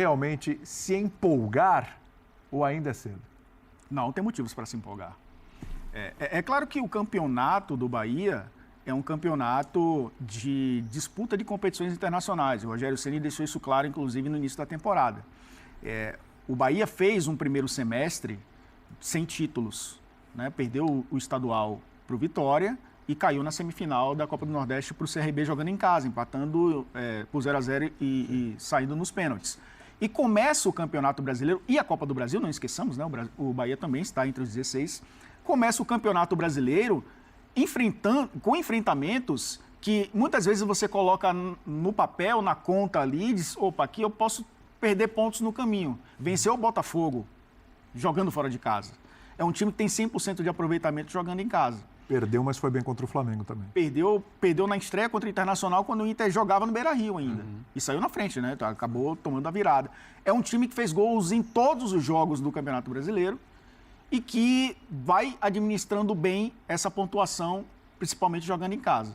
realmente se empolgar ou ainda é cedo? Não, tem motivos para se empolgar. É claro que o campeonato do Bahia é um campeonato de disputa de competições internacionais. O Rogério Ceni deixou isso claro, inclusive, no início da temporada. O Bahia fez um primeiro semestre sem títulos, né? Perdeu o estadual para o Vitória e caiu na semifinal da Copa do Nordeste para o CRB jogando em casa, empatando por 0-0 e saindo nos pênaltis. E começa o Campeonato Brasileiro e a Copa do Brasil, não esqueçamos, né? O Bahia também está entre os 16. Começa o Campeonato Brasileiro com enfrentamentos que muitas vezes você coloca no papel, na conta ali, e diz, opa, aqui eu posso perder pontos no caminho. Venceu o Botafogo jogando fora de casa. É um time que tem 100% de aproveitamento jogando em casa. Perdeu, mas foi bem contra o Flamengo também. Perdeu na estreia contra o Internacional quando o Inter jogava no Beira-Rio ainda. E saiu na frente, né? Acabou tomando a virada. É um time que fez gols em todos os jogos do Campeonato Brasileiro e que vai administrando bem essa pontuação, principalmente jogando em casa.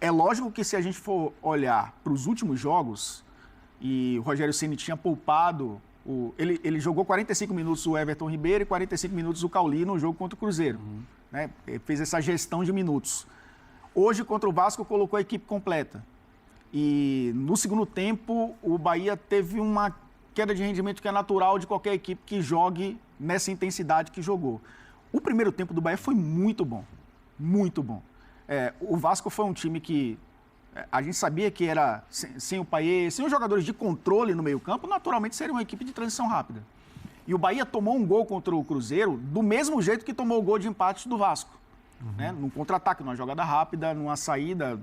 É lógico que se a gente for olhar para os últimos jogos, e o Rogério Ceni tinha poupado, ele jogou 45 minutos o Everton Ribeiro e 45 minutos o Cauli no jogo contra o Cruzeiro. Né? Ele fez essa gestão de minutos. Hoje, contra o Vasco, colocou a equipe completa. E no segundo tempo, o Bahia teve uma queda de rendimento que é natural de qualquer equipe que jogue nessa intensidade que jogou. O primeiro tempo do Bahia foi muito bom. Muito bom. O Vasco foi um time que a gente sabia que era sem o Payet, sem os jogadores de controle no meio-campo, naturalmente seria uma equipe de transição rápida. E o Bahia tomou um gol contra o Cruzeiro do mesmo jeito que tomou o gol de empate do Vasco. Né? Num contra-ataque, numa jogada rápida, numa saída.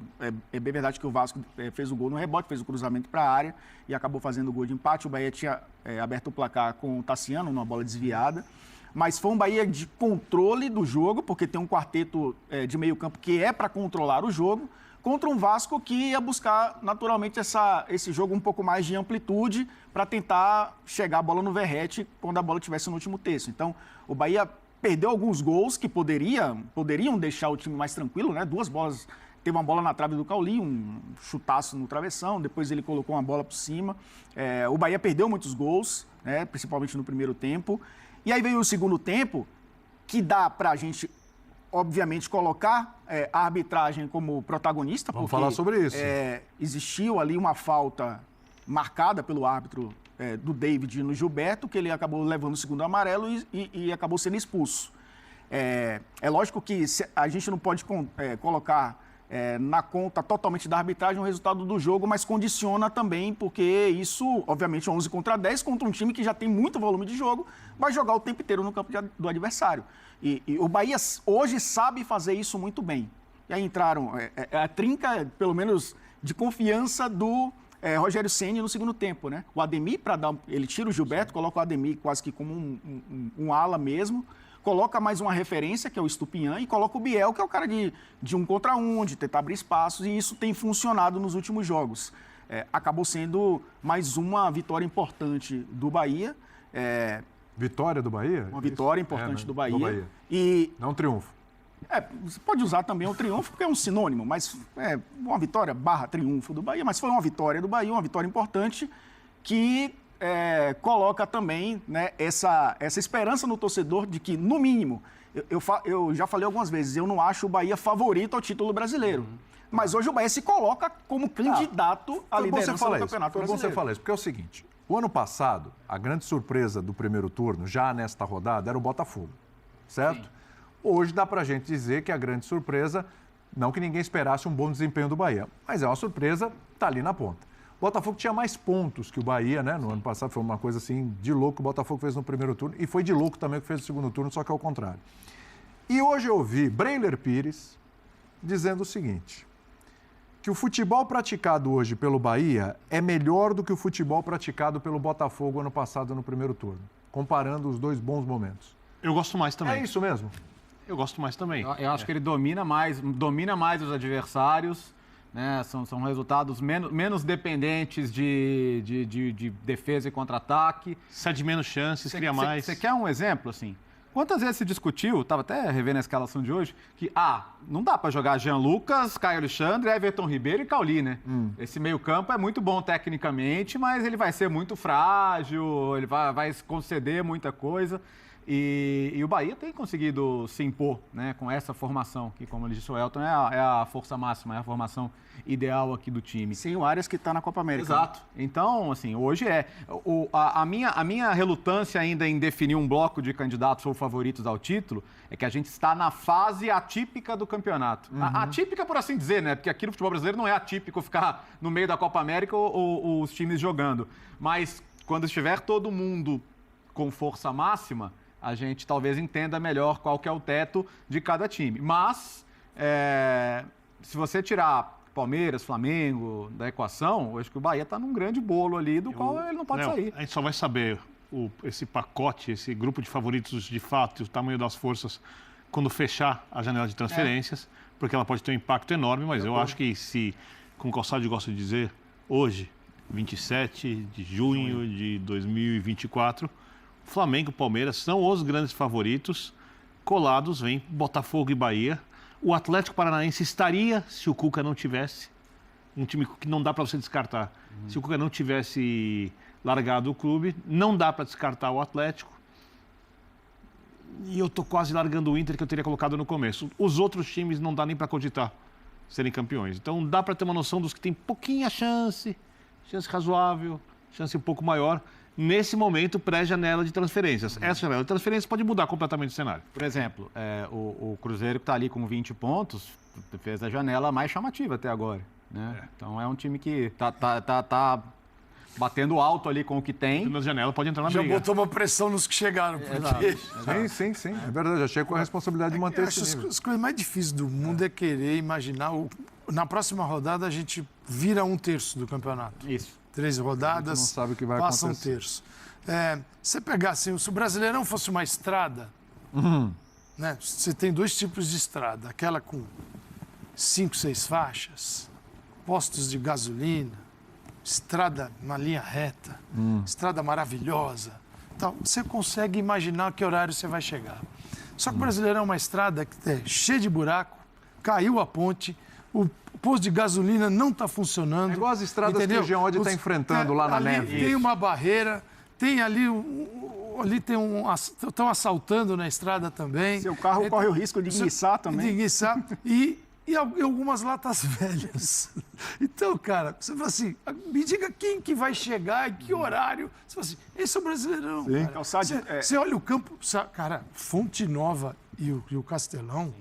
É bem verdade que o Vasco fez o gol no rebote, fez o cruzamento para a área e acabou fazendo o gol de empate. O Bahia tinha aberto o placar com o Tassiano, numa bola desviada. Mas foi um Bahia de controle do jogo, porque tem um quarteto de meio campo que é para controlar o jogo, contra um Vasco que ia buscar, naturalmente, esse jogo um pouco mais de amplitude para tentar chegar a bola no verrete quando a bola estivesse no último terço. Então, o Bahia perdeu alguns gols que poderiam deixar o time mais tranquilo, né? Duas bolas, teve uma bola na trave do Cauli, um chutaço no travessão, depois ele colocou uma bola por cima. O Bahia perdeu muitos gols, né? Principalmente no primeiro tempo. E aí veio o segundo tempo, que dá para a gente, obviamente, colocar a arbitragem como protagonista. Vamos falar sobre isso. Existiu ali uma falta marcada pelo árbitro do David no Gilberto, que ele acabou levando o segundo amarelo e acabou sendo expulso. É lógico que a gente não pode colocar na conta totalmente da arbitragem o resultado do jogo, mas condiciona também, porque isso, obviamente, 11 contra 10 contra um time que já tem muito volume de jogo, vai jogar o tempo inteiro no campo do adversário. E o Bahia hoje sabe fazer isso muito bem. E aí entraram a trinca, pelo menos, de confiança do Rogério Ceni no segundo tempo, né? O Ademir, ele tira o Gilberto, coloca o Ademir quase que como um ala mesmo, coloca mais uma referência, que é o Estupinhan, e coloca o Biel, que é o cara de um contra um, de tentar abrir espaços, e isso tem funcionado nos últimos jogos. Acabou sendo mais uma vitória importante do Bahia. Vitória do Bahia? Uma vitória importante do Bahia. Não um triunfo. Você pode usar também o triunfo, porque é um sinônimo, mas uma vitória / triunfo do Bahia, mas foi uma vitória do Bahia, uma vitória importante que coloca também, né, essa esperança no torcedor de que, no mínimo, eu já falei algumas vezes, eu não acho o Bahia favorito ao título brasileiro. Mas hoje o Bahia se coloca como candidato à liderança do Campeonato Brasileiro. Você fala isso, porque é o seguinte, o ano passado, a grande surpresa do primeiro turno, já nesta rodada, era o Botafogo, certo? Sim. Hoje dá pra gente dizer que a grande surpresa, não que ninguém esperasse um bom desempenho do Bahia, mas é uma surpresa, tá ali na ponta. O Botafogo tinha mais pontos que o Bahia, né? No ano passado foi uma coisa assim de louco que o Botafogo fez no primeiro turno e foi de louco também que fez no segundo turno, só que é o contrário. E hoje eu ouvi Breiler Pires dizendo o seguinte, que o futebol praticado hoje pelo Bahia é melhor do que o futebol praticado pelo Botafogo ano passado no primeiro turno, comparando os dois bons momentos. Eu gosto mais também. É isso mesmo? Eu gosto mais também. Eu acho que ele domina mais os adversários, né? São resultados menos dependentes de defesa e contra-ataque. Cede menos chances, cria mais. Você quer um exemplo, assim? Quantas vezes se discutiu, estava até revendo a escalação de hoje, que, não dá para jogar Jean Lucas, Caio Alexandre, Everton Ribeiro e Cauli, né? Esse meio-campo é muito bom tecnicamente, mas ele vai ser muito frágil, ele vai conceder muita coisa. E o Bahia tem conseguido se impor, né, com essa formação, que, como ele disse, o Elton é a força máxima, é a formação ideal aqui do time. Sim, o Arias que está na Copa América. Exato. Então, assim, hoje a minha relutância ainda em definir um bloco de candidatos ou favoritos ao título é que a gente está na fase atípica do campeonato. Atípica, por assim dizer, né? Porque aqui no futebol brasileiro não é atípico ficar no meio da Copa América ou os times jogando. Mas quando estiver todo mundo com força máxima, a gente talvez entenda melhor qual que é o teto de cada time. Mas, se você tirar Palmeiras, Flamengo da equação, eu acho que o Bahia está num grande bolo ali, do qual ele não pode sair. A gente só vai saber esse pacote, esse grupo de favoritos de fato, o tamanho das forças, quando fechar a janela de transferências, porque ela pode ter um impacto enorme, mas eu acho que se, como o Calçado gosta de dizer, hoje, 27 de junho de 2024... Flamengo e Palmeiras são os grandes favoritos. Colados vem Botafogo e Bahia. O Atlético Paranaense estaria se o Cuca não tivesse. Um time que não dá para você descartar. Se o Cuca não tivesse largado o clube, não dá para descartar o Atlético. E eu estou quase largando o Inter, que eu teria colocado no começo. Os outros times não dá nem para cogitar serem campeões. Então dá para ter uma noção dos que tem pouquinha chance razoável, chance um pouco maior. Nesse momento, pré-janela de transferências. Essa janela de transferências pode mudar completamente o cenário. Por exemplo, o Cruzeiro que está ali com 20 pontos, fez a janela mais chamativa até agora. Né? Então é um time que tá batendo alto ali com o que tem. Na janela pode entrar na Já briga. botou uma pressão nos que chegaram. Porque... Sim. É verdade, já chega com a responsabilidade de manter esse nível. As coisas mais difíceis do mundo é querer imaginar... Na próxima rodada, a gente vira 1/3 do campeonato. Isso. 3 rodadas, não sabe o que vai passa acontecer. 1/3. Você pegar assim, se o Brasileirão fosse uma estrada, né? Você tem 2 tipos de estrada. Aquela com 5, 6 faixas, postos de gasolina, estrada na linha reta, estrada maravilhosa. Então, você consegue imaginar que horário você vai chegar. Só que o Brasileirão é uma estrada que é cheia de buraco, caiu a ponte, o posto de gasolina não está funcionando. É igual as estradas que o Geode está enfrentando lá na neve. Tem uma barreira, tem ali estão assaltando na estrada também. Seu carro corre o risco de enguiçar também. De enguiçar. E algumas latas velhas. Então, cara, você fala assim, me diga quem que vai chegar e que horário. Você fala assim, esse é o Brasileirão. Cara. Você olha o campo, cara, Fonte Nova e o Castelão...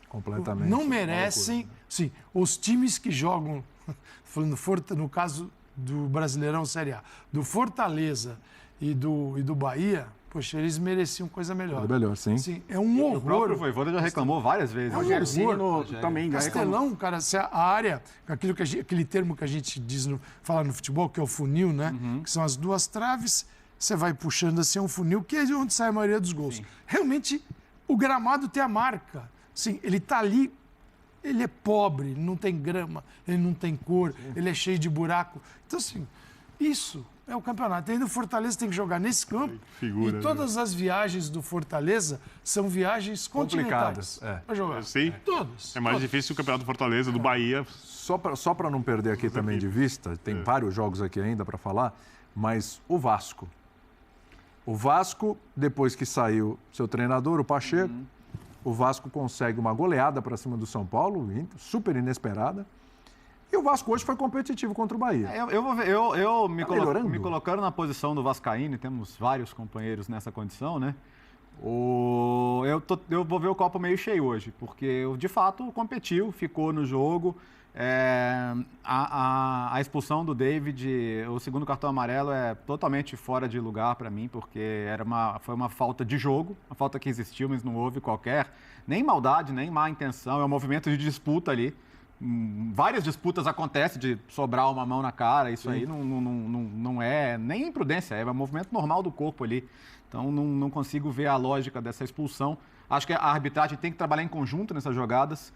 Completamente. Não merecem, sim, os times que jogam, falando no caso do Brasileirão Série A, do Fortaleza e do Bahia, poxa, eles mereciam coisa melhor. Melhor, sim. É um horror. O próprio Voivoda já reclamou várias vezes. É um Rogério horror. Ceni também já Castelão, cara, se a área, aquele termo que a gente fala no futebol, que é o funil, né? Que são as 2 traves, você vai puxando assim, um funil, que é de onde sai a maioria dos gols. Sim. Realmente, o gramado tem a marca. Sim, ele está ali, ele é pobre, ele não tem grama, ele não tem cor, ele é cheio de buraco. Então, assim, isso é o campeonato. Ainda o Fortaleza tem que jogar nesse campo. Figura, e todas as viagens do Fortaleza são viagens continentais. Para jogar. Sim. Todas. É mais difícil o campeonato do Fortaleza, do Bahia. Só para não perder aqui também de vista, tem vários jogos aqui ainda para falar, mas o Vasco. O Vasco, depois que saiu seu treinador, o Pacheco, o Vasco consegue uma goleada para cima do São Paulo, super inesperada. E o Vasco hoje foi competitivo contra o Bahia. Eu me colocando na posição do vascaíno, temos vários companheiros nessa condição, né? Eu vou ver o copo meio cheio hoje, porque de fato competiu, ficou no jogo. A expulsão do David, o segundo cartão amarelo é totalmente fora de lugar para mim, porque foi uma falta de jogo, uma falta que existiu, mas não houve qualquer, nem maldade, nem má intenção, é um movimento de disputa ali. Várias disputas acontecem de sobrar uma mão na cara, isso aí não é nem imprudência, é um movimento normal do corpo ali. Então não consigo ver a lógica dessa expulsão. Acho que a arbitragem tem que trabalhar em conjunto nessas jogadas.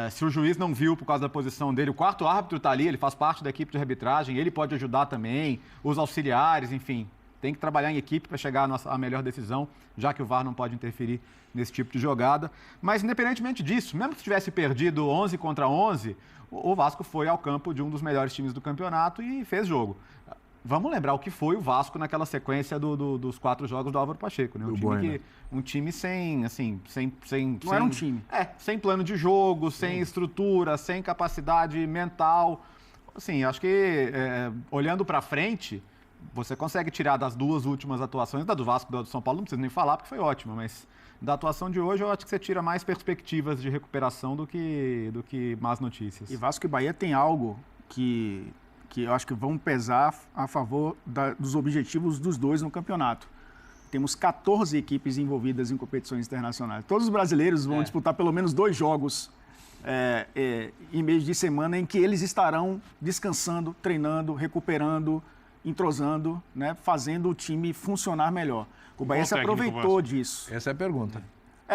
Se o juiz não viu por causa da posição dele, o quarto árbitro está ali, ele faz parte da equipe de arbitragem, ele pode ajudar também, os auxiliares, enfim. Tem que trabalhar em equipe para chegar à melhor decisão, já que o VAR não pode interferir nesse tipo de jogada. Mas, independentemente disso, mesmo que tivesse perdido 11 contra 11, o Vasco foi ao campo de um dos melhores times do campeonato e fez jogo. Vamos lembrar o que foi o Vasco naquela sequência dos 4 jogos do Álvaro Pacheco, né? Um time sem, assim, Não era um time. Sem plano de jogo, sem estrutura, sem capacidade mental. Assim, acho que olhando para frente, você consegue tirar das 2 últimas atuações, da do Vasco e da do São Paulo, não precisa nem falar porque foi ótima, mas da atuação de hoje eu acho que você tira mais perspectivas de recuperação do que más notícias. E Vasco e Bahia tem algo que eu acho que vão pesar a favor dos objetivos dos dois no campeonato. Temos 14 equipes envolvidas em competições internacionais. Todos os brasileiros vão disputar pelo menos 2 jogos em mês de semana em que eles estarão descansando, treinando, recuperando, entrosando, né, fazendo o time funcionar melhor. O Bahia se aproveitou disso. Essa é a pergunta.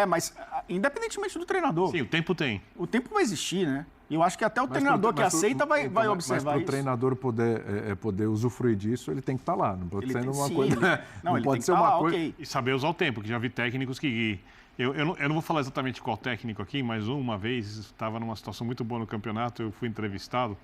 Mas independentemente do treinador. Sim, o tempo tem. O tempo vai existir, né? E eu acho que até o treinador que aceita vai observar isso. Mas para o treinador poder usufruir disso, ele tem que estar lá. Não pode ser uma coisa. Não pode ser uma coisa. Okay. E saber usar o tempo, que já vi técnicos que. Eu não vou falar exatamente qual técnico aqui, mas uma vez estava numa situação muito boa no campeonato, eu fui entrevistado.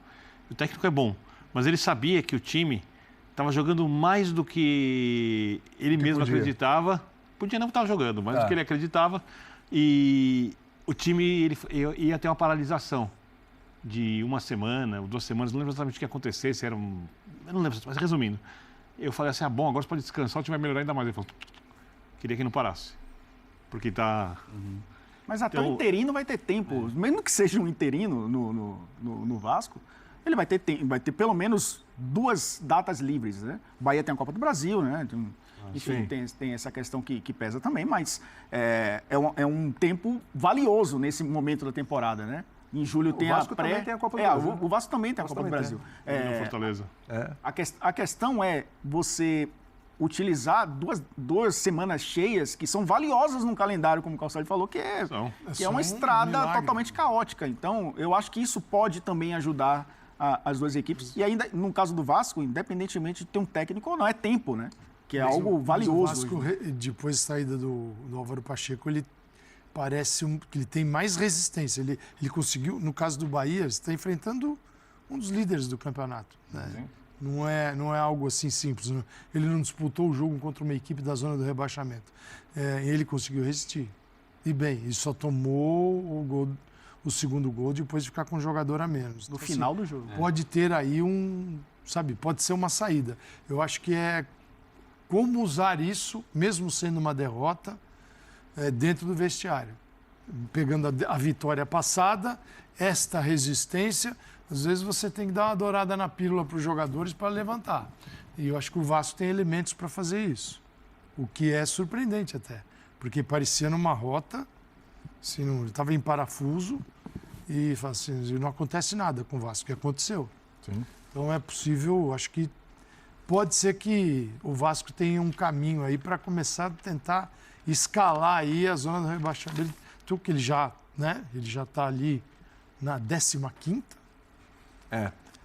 O técnico é bom, mas ele sabia que o time estava jogando mais do que ele mesmo acreditava. Podia não estar jogando, mais do que ele acreditava. E o time ia ter uma paralisação de 1 semana ou 2 semanas, não lembro exatamente o que ia acontecer, se era eu não lembro, mas resumindo. Eu falei assim, bom, agora você pode descansar, o time vai melhorar ainda mais. Ele falou, queria que não parasse, porque está... Mas até o interino vai ter tempo, mesmo que seja um interino no Vasco, ele vai ter pelo menos 2 datas livres, né? O Bahia tem a Copa do Brasil, né? Enfim, tem essa questão que pesa também, mas é um tempo valioso nesse momento da temporada, né? Em julho tem a pré... Também tem a Copa do Brasil. O Vasco também tem a Copa do Brasil. Fortaleza. A questão é você utilizar 2 semanas cheias que são valiosas num calendário, como o Calçade falou, que é uma estrada totalmente caótica. Então, eu acho que isso pode também ajudar as 2 equipes. E ainda, no caso do Vasco, independentemente de ter um técnico ou não, é tempo, né? Que é algo valioso. O Vasco, depois da saída do Álvaro Pacheco, ele parece que ele tem mais resistência. Ele conseguiu, no caso do Bahia, está enfrentando um dos líderes do campeonato. Né? Não é algo assim simples. Né? Ele não disputou o jogo contra uma equipe da zona do rebaixamento. Ele conseguiu resistir. E bem, ele só tomou o segundo gol depois de ficar com um jogador a menos. No final do jogo. Pode ter aí pode ser uma saída. Eu acho que é como usar isso, mesmo sendo uma derrota, dentro do vestiário. Pegando a vitória passada, esta resistência, às vezes você tem que dar uma dourada na pílula para os jogadores para levantar. E eu acho que o Vasco tem elementos para fazer isso. O que é surpreendente até, porque parecia numa rota, assim, ele estava em parafuso e assim, não acontece nada com o Vasco, o que aconteceu. Sim. Então é possível, acho que pode ser que o Vasco tenha um caminho aí para começar a tentar escalar aí a zona do rebaixamento. Que ele já está ali na 15ª.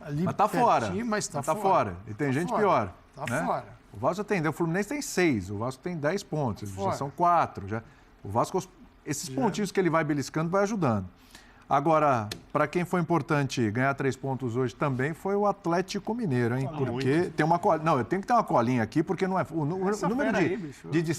Ali mas está fora. Mas está fora. E tem gente pior. Está né? fora. O Vasco o Fluminense tem 6, o Vasco tem 10 pontos, já são 4. O Vasco, esses pontinhos que ele vai beliscando, vai ajudando. Agora, para quem foi importante ganhar 3 pontos hoje também foi o Atlético Mineiro, hein? Porque tem uma colinha. Não, eu tenho que ter uma colinha aqui, porque não é. O número de